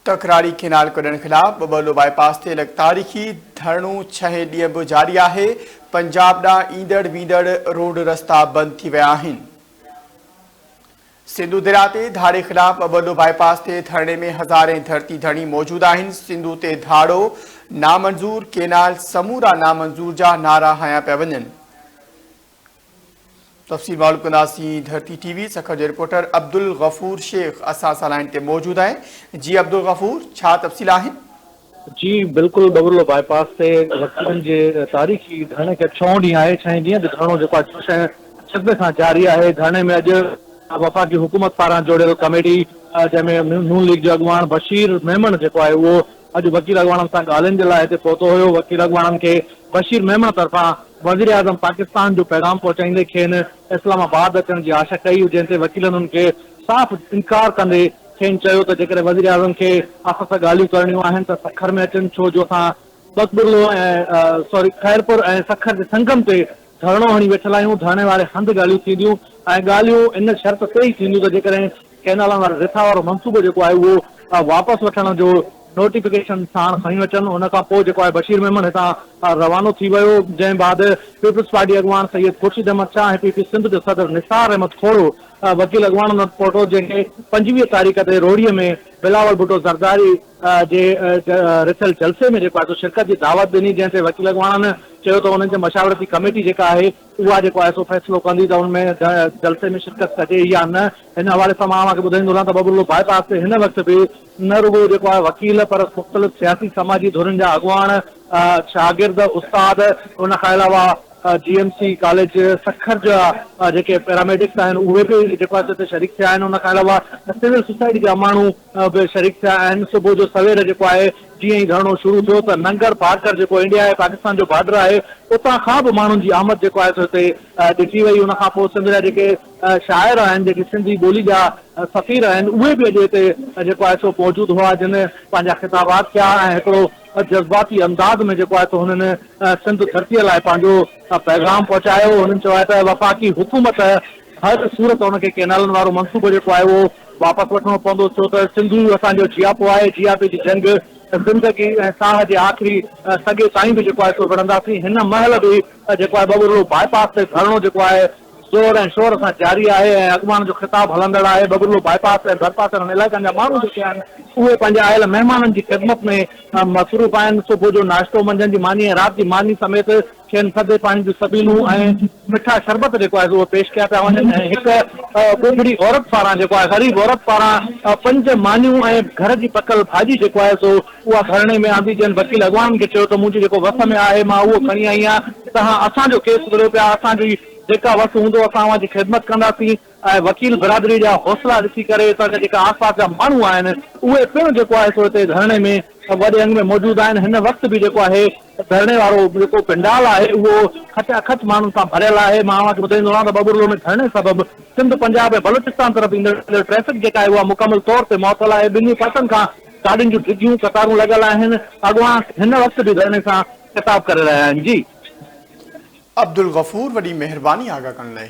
तकरारी canal कढण खिलाफ बबलो bypass ते तारीख़ी धरणो 6 ॾींहं बि जारी आहे। पंजाब ॾांहुं ईंदड़ वींदड़ रोड रस्ता बंद थी विया आहिनि। सिंधु दरिया ते धाड़े खिलाफ बबलो बाईपास ते धरणे में हज़ारें धरती धरणी मौजूद आहिनि। सिंधु ते धाड़ो नामंजूर, केनाल समूरा नामंजूर जा नारा हया पिया वञनि। तफ़सील मालूम कंदासीं। धरती टीवी सखर जे रिपोर्टर अब्दुल गफूर शेख असां सां लाइन ते मौजूद आहिनि। जी अब्दुल गफूर, छा तफ़सील आहिनि? जी बिल्कुलु, बबलो बाईपास से वकीलनि जे तारीख़ी धरणे खे 6 ॾींहं आहे। 6 ॾींहं जो धरणो जेको आहे 6 खां जारी आहे। धरणे में अॼु वफ़ाक़ी हुकूमत पारां जोड़ियल कमेटी जंहिंमें नून लीग जो अॻवान बशीर मेमण जेको आहे उहो अॼु वकील अॻवाननि सां ॻाल्हियुनि जे लाइ हिते पहुतो हुयो। वकील अॻवाननि खे बशीर मेमण तरफ़ां वज़ीर आज़म पाकिस्तान जो पैगाम पहुचाईंदे खेनि इस्लामाबाद अचण जी आशा कई, जंहिं ते वकीलनि उन्हनि खे साफ़ इनकार कंदे खेनि चयो त जेकर वज़ीर आज़म खे असां सां ॻाल्हियूं करणियूं आहिनि त सखर में अचनि, छो जो असां बकबुरलो ऐं खैरपुर ऐं सखर जे संगम ते धरणो हणी वेठल आहियूं। धरणे वारे हंधि ॻाल्हियूं थींदियूं ऐं ॻाल्हियूं इन शर्त ते ई थींदियूं त जेकॾहिं कैनालनि वारे रिथा वारो मंसूबो जेको आहे उहो वापसि वठण जो नोटिफिकेशन साण खणी अचनि। उन खां पोइ जेको आहे बशीर मेमण हितां रवानो थी वियो, जंहिं बाद पीपल्स पार्टी अॻवान सैयद खुर्शीद अहमद शाह ऐं पीपी सिंध जो सदर निसार अहमद खोड़ो वकील अॻवाननि वटि पहुतो, जंहिंखे 25 तारीख़ ते रोड़ीअ में बिलावल भुट्टो ज़रदारी जे रिथियल जलसे में जेको आहे शिरकत जी दावत ॾिनी, जंहिं ते वकील अॻवाननि चयो त उन्हनि जे मशावरती कमेटी जेका आहे उहा जेको आहे सो फ़ैसिलो कंदी त उनमें जलसे में शिरकत कजे या न। हिन हवाले सां मां तव्हांखे ॿुधाईंदो रहां त बबलो बाईपास ते हिन वक़्तु बि न रुॻो जेको आहे वकील पर मुख़्तलिफ़ सियासी समाजी धुरनि जा अॻवान, शागिर्द, उस्ताद, उन खां अलावा GMC कॉलेज सखर जा जेके पैरामेडिक्स आहिनि उहे बि जेको आहे हिते शरीक थिया आहिनि। उन खां अलावा सिविल सोसाइटी जा माण्हू बि शरीक थिया आहिनि। सुबुह जो सवेर जेको आहे जीअं ई धरणो शुरू थियो त नंगर पार्कर जेको इंडिया ऐं पाकिस्तान जो बॉर्डर आहे उतां खां बि माण्हुनि जी आमद जेको आहे हिते ॾिठी वई। उन खां पोइ सिंध जा जेके शाइर आहिनि, जेके सिंधी ॿोली जा सफ़ीर आहिनि, उहे बि अॼु हिते जेको आहे सो मौजूदु हुआ, जिन पंहिंजा ख़िताबात किया ऐं हिकिड़ो जज़्बाती अंदाज़ में जेको आहे सो हुननि सिंध धरतीअ लाइ पंहिंजो पैगाम पहुचायो। हुननि चयो आहे त वफ़ाक़ी हुकूमत हर सूरत हुनखे कैनालनि वारो मंसूबो जेको आहे उहो वापसि वठिणो पवंदो, छो त सिंधु असांजो जियापो आहे। जियापे जी जंग ज़िंदगी ऐं साह जे आख़िरी सॻे ताईं बि जेको आहे सो विढ़ंदासीं। हिन महिल बि जेको आहे बबलो बाईपास ते धरणो जेको आहे ज़ोर ऐं शोर सां जारी आहे ऐं अॻवान जो ख़िताब हलंदड़ आहे। बबलो बाईपास ऐं भरपासरनि इलाइक़नि जा माण्हू जेके आहिनि उहे पंहिंजे आयल महिमाननि जी ख़िदमत में मसरूफ़ आहिनि। सुबुह जो नाश्तो, मंझंदि जी मानी ऐं राति जी मानी समेत खेनि थधे पाणी जूं सभीनूं ऐं मिठा शरबत जेको आहे उहे पेश कया पिया वञनि ऐं हिकु ॿुढड़ी औरत पारां जेको आहे ग़रीब औरत पारां 5 मानियूं ऐं घर जी पकल भाॼी जेको आहे सो उहा धरणे में आंदी, जंहिं वकील अॻवान खे चयो त मुंहिंजी जेको वस में आहे मां उहो खणी आई आहियां, तव्हां असांजो केस विढ़ो पिया, असांजी जेका वस हूंदो असां उहा जी ख़िदमत कंदासीं। ऐं वकील बिरादरी जा हौसला ॾिसी करे हितां जेका आसपास जा माण्हू आहिनि उहे पिणु जेको आहे सो हिते धरणे में वॾे अंग में मौजूदु आहिनि। हिन वक़्तु बि जेको आहे धरणे वारो जेको पंडाल आहे उहो खचाखच माण्हुनि सां भरियल आहे। मां तव्हांखे ॿुधाईंदो रहां त बबलो में धरणे सबबु सिंध, पंजाब ऐं बलोचिस्तान तरफ़ ईंदड़ ट्रैफ़िक जेका आहे उहा मुकमल तौर ते मुअतल आहे। ॿिन्ही पासनि खां गाॾियुनि जूं डिघियूं कतारूं लॻल आहिनि। अॻवान हिन वक़्तु बि धरणे सां ख़िताब करे रहिया आहिनि। जी अब्दुल गफूर, वॾी महिरबानी आगाह करण लाइ।